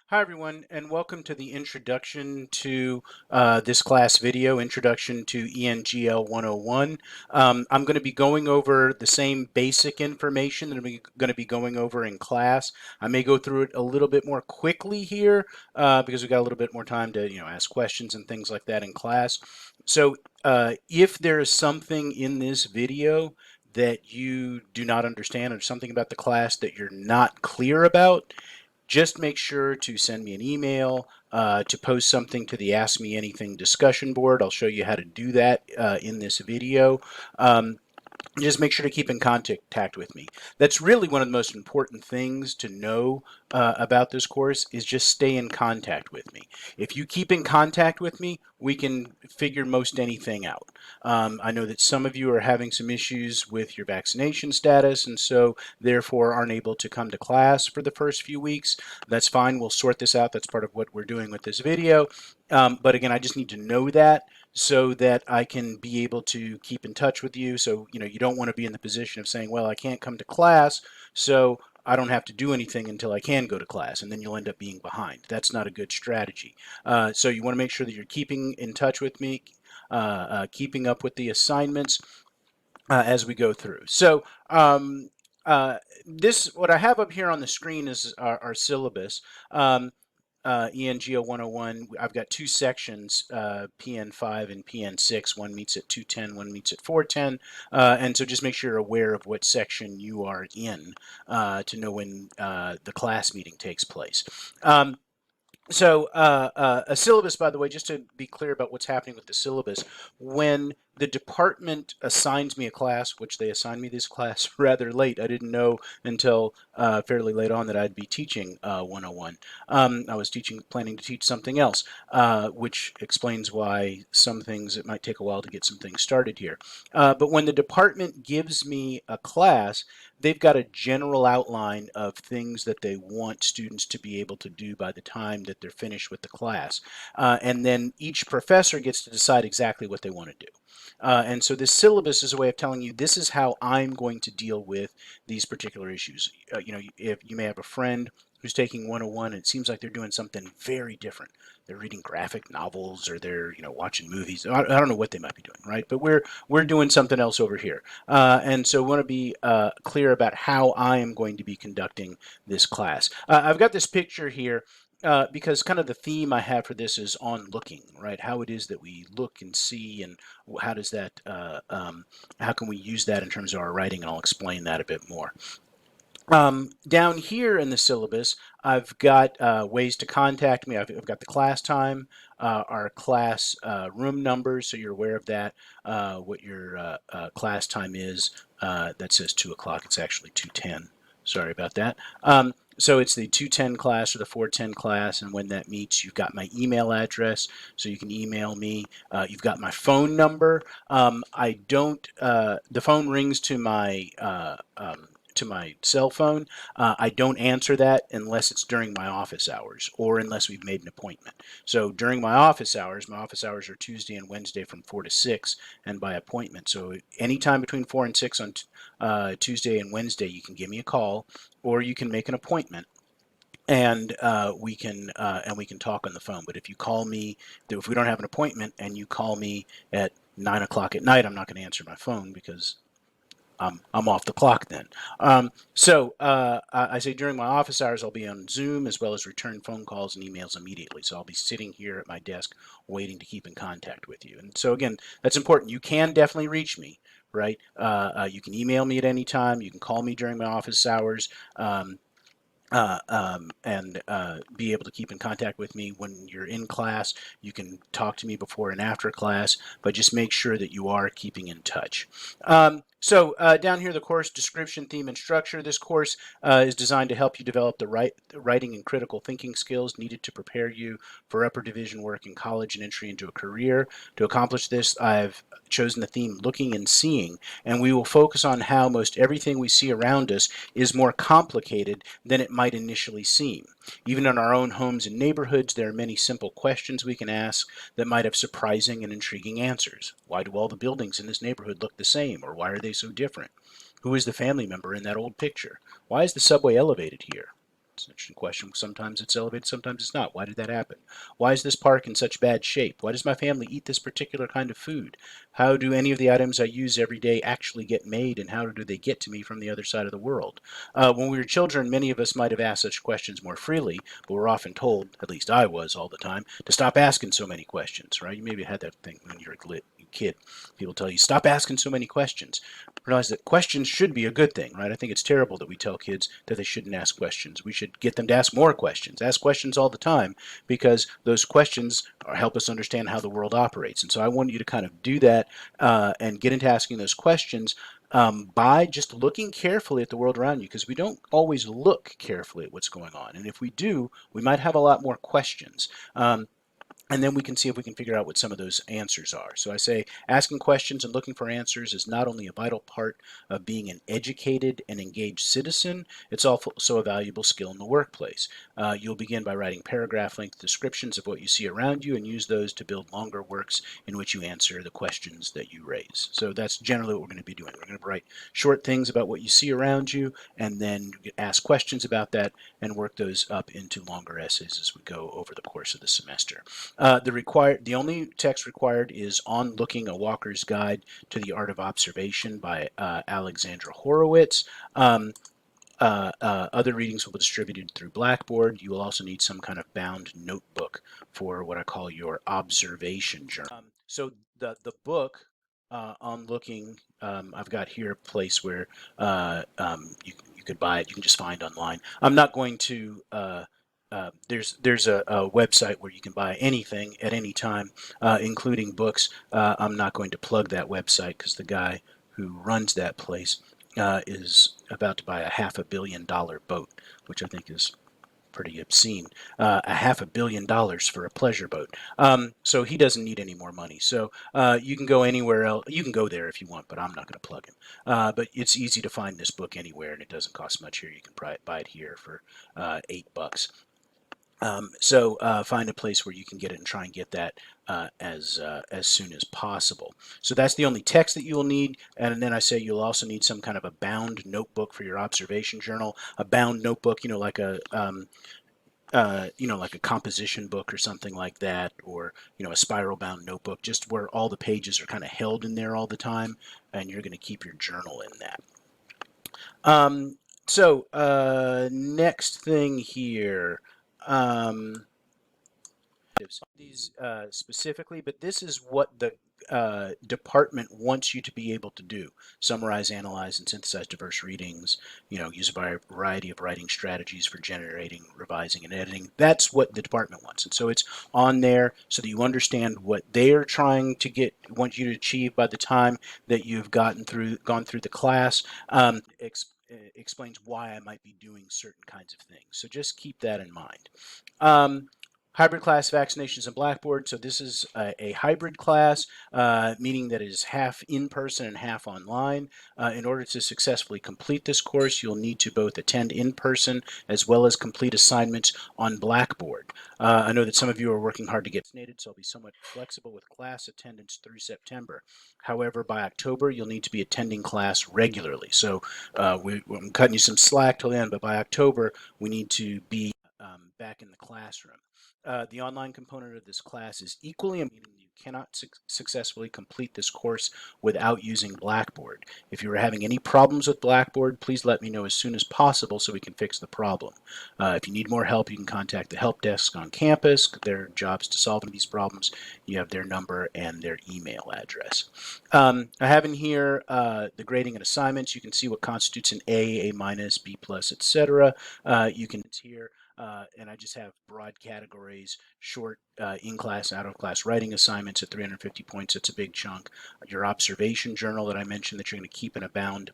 Hi everyone, and welcome to the introduction to this class video, Introduction to ENGL 101. I'm going to be going over the same basic information that I'm going to be going over in class. I may go through it a little bit more quickly here because we've got a little bit more time to ask questions and things like that in class. So if there is something in this video that you do not understand or something about the class that you're not clear about, just make sure to send me an email to post something to the Ask Me Anything discussion board. I'll show you how to do that in this video. Just make sure to keep in contact with me. That's really one of the most important things to know about this course is just stay in contact with me. If you keep in contact with me, we can figure most anything out. I know that some of you are having some issues with your vaccination status and so therefore aren't able to come to class for the first few weeks. That's fine. We'll sort this out. That's part of what we're doing with this video. But again, I just need to know that so that I can be able to keep in touch with you. So, you don't want to be in the position of saying, well, I can't come to class, so I don't have to do anything until I can go to class, and then you'll end up being behind. That's not a good strategy. So you want to make sure that you're keeping in touch with me, keeping up with the assignments as we go through. So what I have up here on the screen is our syllabus. ENGO 101, I've got two sections, PN5 and PN6. One meets at 2:10, one meets at 4:10. And so just make sure you're aware of what section you are in to know when the class meeting takes place. A syllabus, by the way, just to be clear about what's happening with the syllabus, when the department assigns me a class, which they assigned me this class rather late, I didn't know until fairly late on that I'd be teaching 101. I was planning to teach something else, which explains why some things, it might take a while to get some things started here. But when the department gives me a class, they've got a general outline of things that they want students to be able to do by the time that they're finished with the class. And then each professor gets to decide exactly what they want to do. And so this syllabus is a way of telling you this is how I'm going to deal with these particular issues. If you may have a friend who's taking 101 and it seems like they're doing something very different. They're reading graphic novels or they're watching movies. I don't know what they might be doing, right? But we're doing something else over here. And so we want to be clear about how I am going to be conducting this class. I've got this picture here because kind of the theme I have for this is on looking, right? How it is that we look and see, and how does that, how can we use that in terms of our writing? And I'll explain that a bit more. Down here in the syllabus, I've got ways to contact me. I've got the class time, our class room numbers, so you're aware of that, what your class time is. That says 2 o'clock. It's actually 2:10. Sorry about that. So it's the 2:10 class or the 4:10 class, and when that meets, you've got my email address, so you can email me. You've got my phone number. I don't. The phone rings to my cell phone. I don't answer that unless it's during my office hours or unless we've made an appointment. So during my office hours are Tuesday and Wednesday from 4 to 6 and by appointment. So anytime between 4 and 6 on Tuesday and Wednesday, you can give me a call or you can make an appointment and we can talk on the phone. But if you call me, if we don't have an appointment and you call me at 9 o'clock at night, I'm not going to answer my phone because I'm off the clock then. I say during my office hours, I'll be on Zoom as well as return phone calls and emails immediately. So I'll be sitting here at my desk waiting to keep in contact with you. And so again, that's important. You can definitely reach me, right? You can email me at any time. You can call me during my office hours. And be able to keep in contact with me when you're in class. You can talk to me before and after class, but just make sure that you are keeping in touch. Down here, the course description, theme, and structure. This course is designed to help you develop the writing and critical thinking skills needed to prepare you for upper division work in college and entry into a career. To accomplish this, I've chosen the theme looking and seeing, and we will focus on how most everything we see around us is more complicated than it might initially seem. Even in our own homes and neighborhoods, there are many simple questions we can ask that might have surprising and intriguing answers. Why do all the buildings in this neighborhood look the same, or why are they so different? Who is the family member in that old picture? Why is the subway elevated here? It's an interesting question. Sometimes it's elevated, sometimes it's not. Why did that happen? Why is this park in such bad shape? Why does my family eat this particular kind of food? How do any of the items I use every day actually get made, and how do they get to me from the other side of the world? When we were children, many of us might have asked such questions more freely, but we're often told, at least I was all the time, to stop asking so many questions, right? You maybe had that thing when you were a kid. People tell you, stop asking so many questions. Realize that questions should be a good thing, right? I think it's terrible that we tell kids that they shouldn't ask questions. We should get them to ask more questions. Ask questions all the time, because those questions help us understand how the world operates. And so I want you to kind of do that and get into asking those questions by just looking carefully at the world around you, because we don't always look carefully at what's going on. And if we do, we might have a lot more questions. And then we can see if we can figure out what some of those answers are. So I say asking questions and looking for answers is not only a vital part of being an educated and engaged citizen, it's also a valuable skill in the workplace. You'll begin by writing paragraph-length descriptions of what you see around you and use those to build longer works in which you answer the questions that you raise. So that's generally what we're going to be doing. We're going to write short things about what you see around you, and then ask questions about that and work those up into longer essays as we go over the course of the semester. The only text required is On Looking: A Walker's Guide to the Art of Observation by Alexandra Horowitz. Other readings will be distributed through Blackboard. You will also need some kind of bound notebook for what I call your observation journal. So the book On Looking, I've got here a place where you could buy it. You can just find online. I'm not going to. There's a website where you can buy anything at any time, including books. I'm not going to plug that website because the guy who runs that place is about to buy a $500 million boat, which I think is pretty obscene. $500 million for a pleasure boat. So he doesn't need any more money. So you can go anywhere else. You can go there if you want, but I'm not going to plug him. But it's easy to find this book anywhere, and it doesn't cost much here. You can buy it here for $8. So find a place where you can get it and try and get that as soon as possible. So that's the only text that you'll need, and then I say you'll also need some kind of a bound notebook for your observation journal. A bound notebook, like a like a composition book or something like that, or a spiral bound notebook, just where all the pages are kind of held in there all the time, and you're going to keep your journal in that. Next thing here. These specifically, but this is what the department wants you to be able to do: summarize, analyze, and synthesize diverse readings. Use a variety of writing strategies for generating, revising, and editing. That's what the department wants, and so it's on there so that you understand what they're trying to want you to achieve by the time that you've gone through the class. Explains why I might be doing certain kinds of things. So just keep that in mind. Hybrid class, Vaccinations, and Blackboard. So this is a hybrid class, meaning that it is half in person and half online. In order to successfully complete this course, you'll need to both attend in person as well as complete assignments on Blackboard. I know that some of you are working hard to get vaccinated, so I'll be somewhat flexible with class attendance through September. However, by October, you'll need to be attending class regularly. So I'm cutting you some slack till then, but by October, we need to be back in the classroom. The online component of this class is equally important. You cannot successfully complete this course without using Blackboard. If you are having any problems with Blackboard, please let me know as soon as possible so we can fix the problem. If you need more help, you can contact the help desk on campus. Their job's to solve these problems. You have their number and their email address. I have in here the grading and assignments. You can see what constitutes an A, A-, B+, etc. You can here. And I just have broad categories: short in-class, out-of-class writing assignments at 350 points. It's a big chunk. Your observation journal that I mentioned that you're going to keep in a bound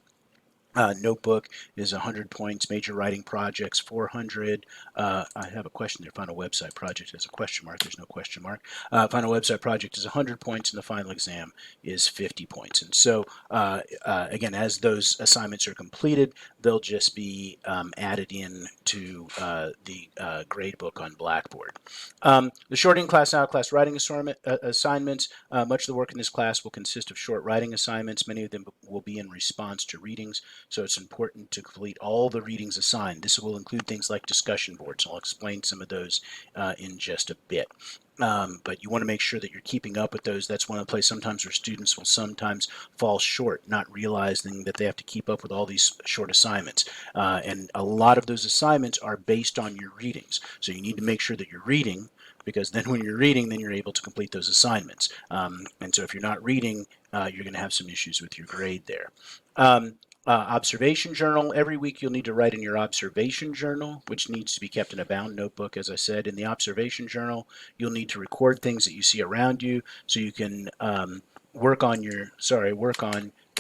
notebook is 100 points. Major writing projects, 400. I have a question there. Final website project has a question mark. There's no question mark. Final website project is 100 points, and the final exam is 50 points. And so, again, as those assignments are completed, they'll just be added in to the grade book on Blackboard. The short in-class, out-of-class writing assignments. Much of the work in this class will consist of short writing assignments. Many of them will be in response to readings So it's important to complete all the readings assigned. This will include things like discussion boards. I'll explain some of those in just a bit. But you want to make sure that you're keeping up with those. That's one of the places sometimes where students will sometimes fall short, not realizing that they have to keep up with all these short assignments. And a lot of those assignments are based on your readings. So you need to make sure that you're reading, because then when you're reading, then you're able to complete those assignments. And so if you're not reading, you're going to have some issues with your grade there. Observation journal. Every week you'll need to write in your observation journal, which needs to be kept in a bound notebook, as I said. In the observation journal, you'll need to record things that you see around you so you can work on your,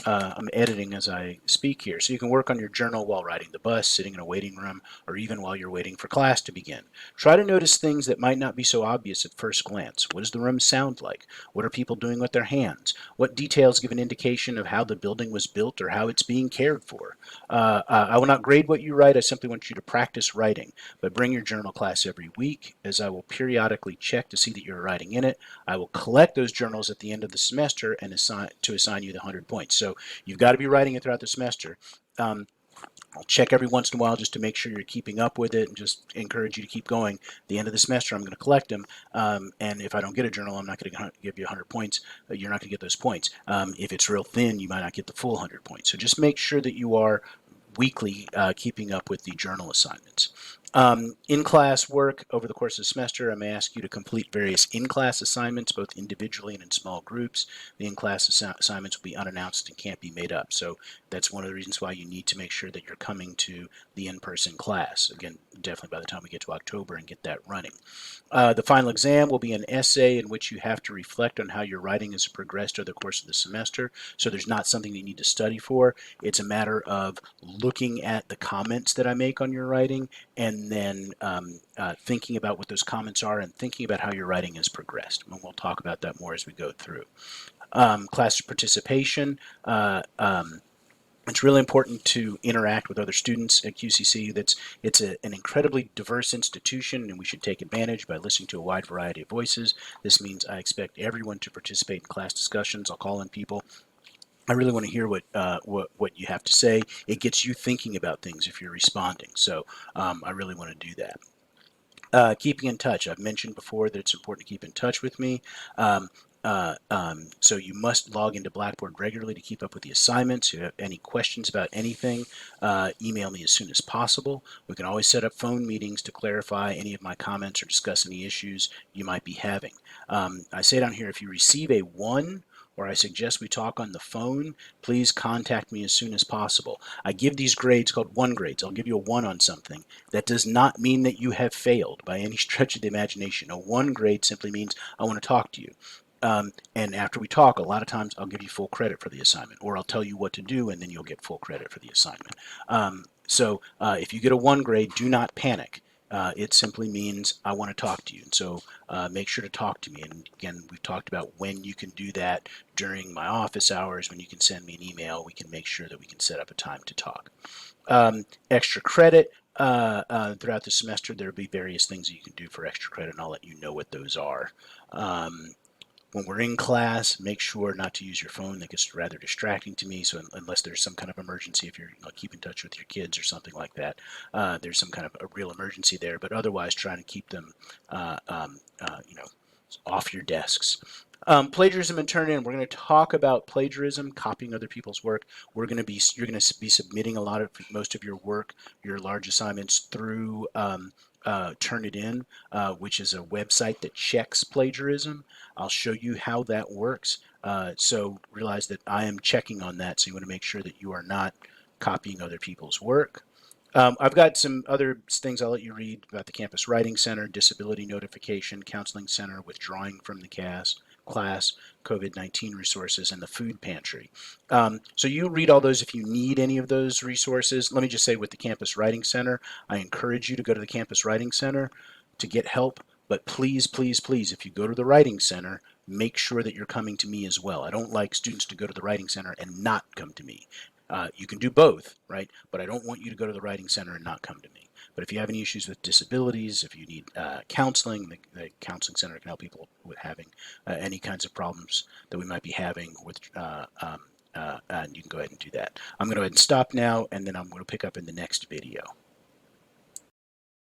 I'm editing as I speak here, so you can work on your journal while riding the bus, sitting in a waiting room, or even while you're waiting for class to begin. Try to notice things that might not be so obvious at first glance. What does the room sound like? What are people doing with their hands? What details give an indication of how the building was built or how it's being cared for? I will not grade what you write. I simply want you to practice writing. But bring your journal class every week, as I will periodically check to see that you're writing in it. I will collect those journals at the end of the semester and assign you the 100 points. So you've got to be writing it throughout the semester. I'll check every once in a while just to make sure you're keeping up with it, and just encourage you to keep going. At the end of the semester, I'm going to collect them, and if I don't get a journal, I'm not going to give you 100 points. You're not going to get those points. If it's real thin, you might not get the full 100 points. So just make sure that you are weekly keeping up with the journal assignments. In-class work over the course of the semester, I may ask you to complete various in-class assignments, both individually and in small groups. The in-class assignments will be unannounced and can't be made up. So that's one of the reasons why you need to make sure that you're coming to the in-person class. Again, definitely by the time we get to October and get that running. The final exam will be an essay in which you have to reflect on how your writing has progressed over the course of the semester. So there's not something you need to study for. It's a matter of looking at the comments that I make on your writing, and then thinking about what those comments are and thinking about how your writing has progressed. And we'll talk about that more as we go through. Class participation. It's really important to interact with other students at QCC. It's an incredibly diverse institution, and we should take advantage by listening to a wide variety of voices. This means I expect everyone to participate in class discussions. I'll call in people. I really want to hear what you have to say. It gets you thinking about things if you're responding. So I really want to do that. Keeping in touch. I've mentioned before that it's important to keep in touch with me. So you must log into Blackboard regularly to keep up with the assignments. If you have any questions about anything, email me as soon as possible. We can always set up phone meetings to clarify any of my comments or discuss any issues you might be having. I say down here, if you receive a 1, or I suggest we talk on the phone, please contact me as soon as possible. I give these grades called 1 grades. I'll give you a 1 on something. That does not mean that you have failed by any stretch of the imagination. A 1 grade simply means I want to talk to you. And after we talk, a lot of times I'll give you full credit for the assignment, or I'll tell you what to do, and then you'll get full credit for the assignment. So if you get a 1 grade, do not panic. It simply means I want to talk to you. And so make sure to talk to me. And again, we've talked about when you can do that during my office hours, when you can send me an email. We can make sure that we can set up a time to talk. Extra credit. Throughout the semester, there will be various things that you can do for extra credit, and I'll let you know what those are. When we're in class, make sure not to use your phone. That gets rather distracting to me. So unless there's some kind of emergency, if you're keep in touch with your kids or something like that, there's some kind of a real emergency there. But otherwise, trying to keep them, off your desks. Plagiarism and Turn In. We're going to talk about plagiarism, copying other people's work. You're going to be submitting most of your work, your large assignments through Turn It In, which is a website that checks plagiarism. I'll show you how that works. So realize that I am checking on that. So you want to make sure that you are not copying other people's work. I've got some other things I'll let you read about the Campus Writing Center, Disability Notification, Counseling Center, Withdrawing from the class, COVID-19 resources, and the Food Pantry. So you read all those if you need any of those resources. Let me just say with the Campus Writing Center, I encourage you to go to the Campus Writing Center to get help. But please, please, please, if you go to the Writing Center, make sure that you're coming to me as well. I don't like students to go to the Writing Center and not come to me. You can do both, right? But I don't want you to go to the Writing Center and not come to me. But if you have any issues with disabilities, if you need counseling, the Counseling Center can help people with having any kinds of problems that we might be having with and you can go ahead and do that. I'm going to go ahead and stop now, and then I'm going to pick up in the next video.